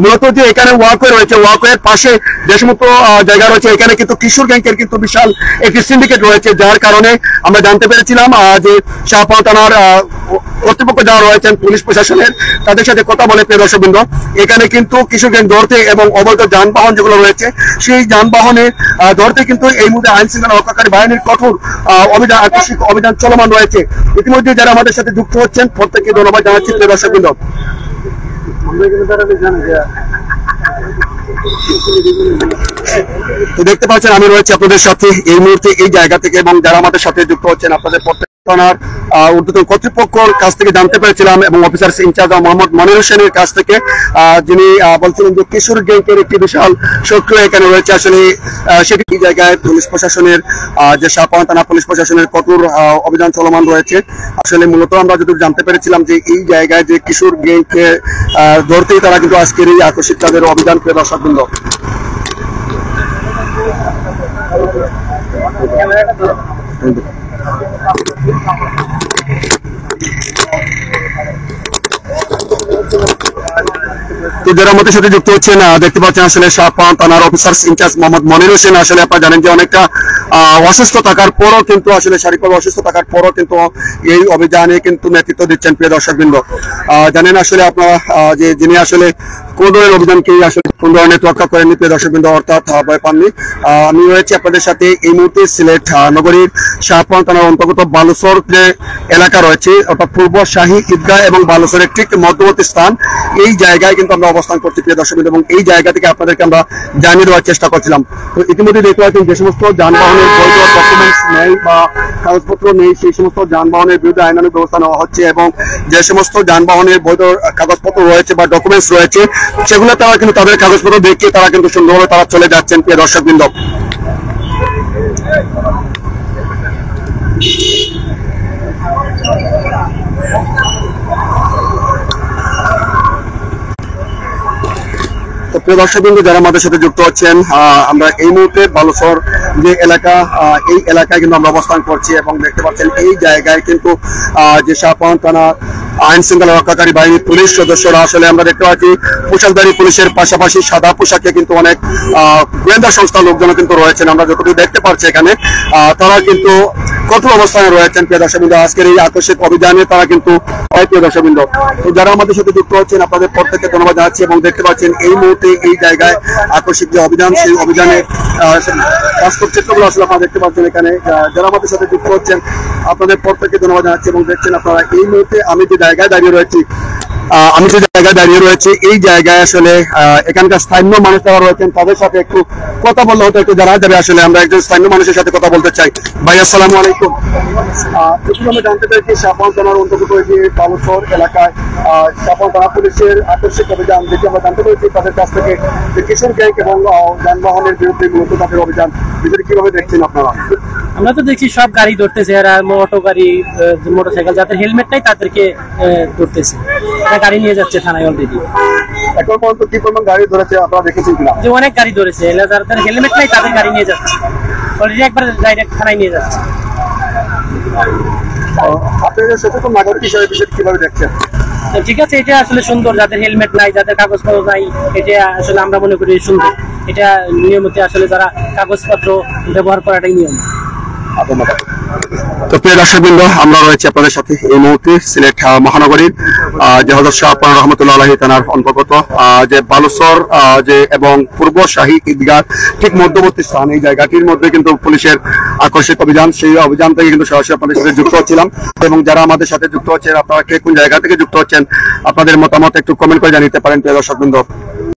মূলত যে এখানে ওয়াকওয়ে রয়েছে, ওয়াকওয়ের পাশে যে সমস্ত জায়গা রয়েছে, এখানে কিন্তু কিশোর গ্যাংকের কিন্তু বিশাল একটি সিন্ডিকেট রয়েছে, যার কারণে আমরা জানতে পেরেছিলাম যে শাহপাওনা থানার কর্তৃপক্ষ যারা রয়েছেন পুলিশ প্রশাসনের, তাদের সাথে কথা বলে প্রিয় দর্শকবৃন্দ, এখানে কিন্তু কিশোর গ্যাং ধরতে এবং অবৈধ যানবাহন যেগুলো রয়েছে সেই যানবাহনে ধরতে কিন্তু এই মুহূর্তে আইন শৃঙ্খলা রক্ষাকারী বাহিনীর কঠোর অভিযান, আকস্মিক অভিযান চলমান রয়েছে। ইতিমধ্যে যারা আমাদের সাথে যুক্ত হচ্ছেন প্রত্যেককে ধন্যবাদ জানাচ্ছি প্রিয় দর্শকবৃন্দ। তো দেখতে পাচ্ছেন আমি রয়েছে আপনাদের সাথে এই মুহূর্তে এই জায়গা থেকে, এবং যারা আমাদের সাথে যুক্ত হচ্ছেন আপনাদের প্রত্যেক থানার ঊর্ধ্বতন কর্তৃপক্ষের কাছ থেকে জানতে পেরেছিলাম, এবং অফিসার ইনচার্জ মোহাম্মদ মনির হোসেনের কাছ থেকে, যিনি বলছিলেন যে কিশোর গ্যাংকের একটি বিশাল সক্রিয় এখানে রয়েছে। আসলে সেটি এই জায়গায় পুলিশ প্রশাসনের যে শাহপাওনা থানা পুলিশ প্রশাসনের কঠোর অভিযান চলমান রয়েছে। আসলে মূলত আমরা যদি জানতে পেরেছিলাম যে এই জায়গায় যে কিশোর গ্যাংকে ধরতেই তারা কিন্তু আজকের এই আকস্মিক তাদের অভিযান করে দর্শকবৃন্দ। তো যারা আমাদের সাথে যুক্ত হচ্ছেন দেখতে পাচ্ছেন আসলে শাহপাওনা থানার অফিসার ইনচার্জ মোহাম্মদ মনির হোসেন, আসলে আপনারা জানেন যে অনেকটা অসুস্থ থাকার পরও কিন্তু আসলে শারীরিকভাবে অসুস্থ থাকার পরও কিন্তু এই অভিযানে কিন্তু নেতৃত্ব দিচ্ছেন প্রিয় দর্শকবৃন্দ। জানেন আসলে আপনারা যে যিনি আসলে কোন ধরনের অভিযানকে আসলে কোন ধরনের রক্ষা করেননি প্রিয় দর্শকবৃন্দ, অর্থাৎ ভয় পাননি। আমি রয়েছি আপনাদের সাথে এই মুহূর্তে সিলেট নগরীর শাহপাওনা থানার অন্তর্গত বালুচর যে এলাকা রয়েছে, অর্থাৎ পূর্ব শাহী ঈদগাহ এবং বালুচরের ঠিক মধ্যবর্তী স্থান, এই জায়গায় কিন্তু আমরা অবস্থান করছি প্রিয় দর্শকবৃন্দ, এবং এই জায়গা থেকে আপনাদেরকে আমরা জানিয়ে দেওয়ার চেষ্টা করছিলাম। তো ইতিমধ্যে দেখতে পাচ্ছেন যে সমস্ত যানবাহনের বৈধ ডকুমেন্টস নেই বা কাগজপত্র নেই, সেই সমস্ত যানবাহনের বিরুদ্ধে আইনানুগ ব্যবস্থা নেওয়া হচ্ছে, এবং যে সমস্ত যানবাহনের বৈধ কাগজপত্র রয়েছে বা ডকুমেন্টস রয়েছে সেগুলো তারা কিন্তু তাদের কাগজপত্র দেখিয়ে তারা কিন্তু সুন্দরভাবে তারা চলে যাচ্ছেন প্রিয় দর্শকবৃন্দ। তো প্রিয় দর্শকবৃন্দ যারা আমাদের সাথে যুক্ত হচ্ছেন, আমরা এই মুহূর্তে বালুচর যে এলাকা, এই এলাকায় কিন্তু আমরা অবস্থান করছি, এবং দেখতে পাচ্ছেন এই জায়গায় কিন্তু যে শাহপাওনা থানা আইন শৃঙ্খলা রক্ষাকারী বাহিনীর পুলিশ সদস্যরা, আসলে আমরা দেখতে পাচ্ছি পোশাকধারী পুলিশের পাশাপাশি সাদা পোশাকে কিন্তু অনেক গোয়েন্দা সংস্থার লোকজন কিন্তু রয়েছেন। আমরা যতটুকু দেখতে পাচ্ছি এখানে তারা কিন্তু কঠোর অবস্থানে রয়েছেন প্রিয় দর্শকবৃন্দ। আজকের এই আকস্মিক অভিযানে তারা কিন্তু প্রিয় দর্শকবৃন্দ, তো যারা আমাদের সাথে যুক্ত হচ্ছেন আপনাদের প্রত্যেককে ধন্যবাদ জানাচ্ছি, এবং দেখতে পাচ্ছেন এই মুহূর্তে এই জায়গায় আকস্মিক যে অভিযান, সেই অভিযানে বাস্তব চিত্রগুলো আসলে আপনারা দেখতে পাচ্ছেন এখানে। যারা আমাদের সাথে যুক্ত হচ্ছেন আপনাদের প্রত্যেককে ধন্যবাদ জানাচ্ছি, এবং দেখছেন আপনারা এই মুহূর্তে আমি যে জায়গায় দাঁড়িয়ে রয়েছি এই জায়গায় আসলে এখানকার স্থানীয় মানুষ যারা রয়েছেন তাদের সাথে একটু কথা বললে হয়তো একটু জানা যাবে। আসলে আমরা একজন স্থানীয় মানুষের সাথে কথা বলতে চাই। ভাই আসসালামু আলাইকুম। আমরা জানতে পেরেছি শাহপাওনা থানার অন্তর্গত যে বালুচর এলাকায় শাহপাওনা থানা পুলিশের আকস্মিক অভিযান, যেটি আমরা জানতে পেরেছি তাদের কাছ থেকে যে কিশোর গ্যাং এবং যানবাহনের বিরুদ্ধে মূলত তাদের অভিযান, বিষয়টি কিভাবে দেখছেন আপনারা? আমরা তো দেখছি সব গাড়ি ধরতেছে, আর মোটর গাড়ি, মোটরসাইকেল যাদের হেলমেট নাই তাদেরকে ধরতেছে, গাড়ি নিয়ে যাচ্ছে থানায় অলরেডি। এখন পর্যন্ত কি পরিমাণ গাড়ি ধরেছে আপনারা দেখেছেন কিনা? যে অনেক গাড়ি ধরেছে, যাদের হেলমেট নাই তাদের গাড়ি নিয়ে যাচ্ছে, অলরেডি একবার ডাইরেক্ট থানায় নিয়ে যাচ্ছে। আপনাদের সচেতন নাগরিক হিসেবে বিষয়টি কিভাবে দেখছেন? ঠিক আছে, এটা আসলে সুন্দর, যাদের হেলমেট নাই, যাদের কাগজপত্র নাই, এটা আসলে আমরা মনে করি সুন্দর। এটা নিয়মিত আসলে যারা কাগজপত্র ব্যবহার করাটাই নিয়ম। তো প্রিয় দর্শকবৃন্দ, আমরা রয়েছি আপনাদের সাথে এই মুহূর্তে সিলেট মহানগরীর যে হযরত শাহপাওনা রহমতুল্লাহ আলাইহি থানার অন্তর্গত যে বালুচর যে এবং পূর্ব শাহী ঈদগাহ ঠিক মধ্যবর্তী স্থান, এই জায়গাটির মধ্যে কিন্তু পুলিশের আকস্মিক অভিযান, সেই অভিযান থেকে কিন্তু সরাসরি আপনাদের সাথে যুক্ত হচ্ছিলাম। এবং যারা আমাদের সাথে যুক্ত হচ্ছেন আপনারা কে কোন জায়গা থেকে যুক্ত হচ্ছেন আপনাদের মতামত একটু কমেন্ট করে জানিয়ে দিতে পারেন প্রিয় দর্শকবৃন্দ।